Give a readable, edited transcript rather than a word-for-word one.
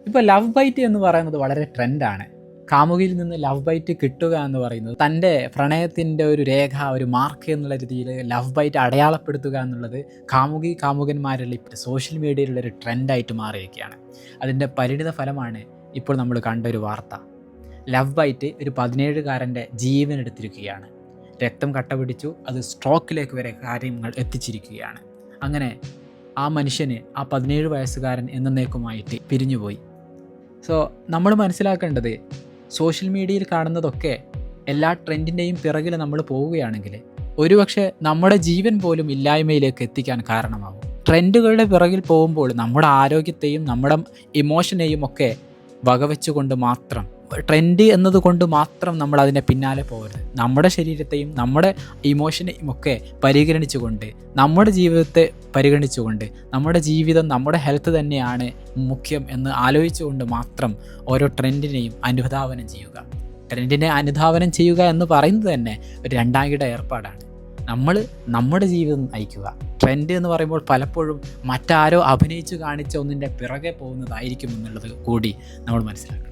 ഇപ്പോൾ love byte എന്ന് പറയുന്നത് വളരെ ട്രെൻഡാണ്. കാമുകിയിൽ നിന്ന് ലവ് ബൈറ്റ് കിട്ടുക എന്ന് പറയുന്നത് തൻ്റെ പ്രണയത്തിൻ്റെ ഒരു രേഖ, ഒരു മാർക്ക് എന്നുള്ള രീതിയിൽ ലവ് ബൈറ്റ് അടയാളപ്പെടുത്തുക എന്നുള്ളത് കാമുകന്മാരിൽ ഇപ്പോൾ സോഷ്യൽ മീഡിയയിലുള്ളൊരു ട്രെൻഡായിട്ട് മാറിയിരിക്കുകയാണ്. അതിൻ്റെ പരിണിത ഫലമാണ് ഇപ്പോൾ നമ്മൾ കണ്ടൊരു വാർത്ത. ലവ് ബൈറ്റ് ഒരു 17കാരൻ്റെ ജീവനെടുത്തിരിക്കുകയാണ്. രക്തം കട്ട പിടിച്ചു, അത് സ്ട്രോക്കിലേക്ക് വരെ കാര്യങ്ങൾ എത്തിച്ചിരിക്കുകയാണ്. അങ്ങനെ ആ മനുഷ്യന്, ആ 17 വയസ്സുകാരൻ എന്നേക്കുമായിട്ട് പിരിഞ്ഞുപോയി. സോ നമ്മൾ മനസ്സിലാക്കേണ്ടത്, സോഷ്യൽ മീഡിയയിൽ കാണുന്നതൊക്കെ എല്ലാ ട്രെൻഡിൻ്റെയും പിറകിൽ നമ്മൾ പോവുകയാണെങ്കിൽ ഒരുപക്ഷെ നമ്മുടെ ജീവൻ പോലും ഇല്ലായ്മയിലേക്ക് എത്തിക്കാൻ കാരണമാകും. ട്രെൻഡുകളുടെ പിറകിൽ പോകുമ്പോൾ നമ്മുടെ ആരോഗ്യത്തെയും നമ്മുടെ ഇമോഷനെയും ഒക്കെ വകവെച്ചുകൊണ്ട് മാത്രം, ട്രെൻഡ് എന്നതുകൊണ്ട് മാത്രം നമ്മൾ അതിൻ്റെ പിന്നാലെ പോകരുത്. നമ്മുടെ ശരീരത്തെയും നമ്മുടെ ഇമോഷനെയും ഒക്കെ പരിഗണിച്ചുകൊണ്ട്, നമ്മുടെ ജീവിതത്തെ പരിഗണിച്ചുകൊണ്ട്, നമ്മുടെ ജീവിതം, നമ്മുടെ ഹെൽത്ത് തന്നെയാണ് മുഖ്യം എന്ന് ആലോചിച്ചുകൊണ്ട് മാത്രം ഓരോ ട്രെൻഡിനെയും അനുധാവനം ചെയ്യുക. ട്രെൻഡിനെ അനുധാവനം ചെയ്യുക എന്ന് പറയുന്നത് തന്നെ ഒരു രണ്ടാംകിട ഏർപ്പാടാണ്. നമ്മൾ നമ്മുടെ ജീവിതം നയിക്കുക. ട്രെൻഡ് എന്ന് പറയുമ്പോൾ പലപ്പോഴും മറ്റാരോ അഭിനയിച്ച് കാണിച്ച ഒന്നിൻ്റെ പിറകെ പോകുന്നതായിരിക്കും എന്നുള്ളത് കൂടി നമ്മൾ മനസ്സിലാക്കണം.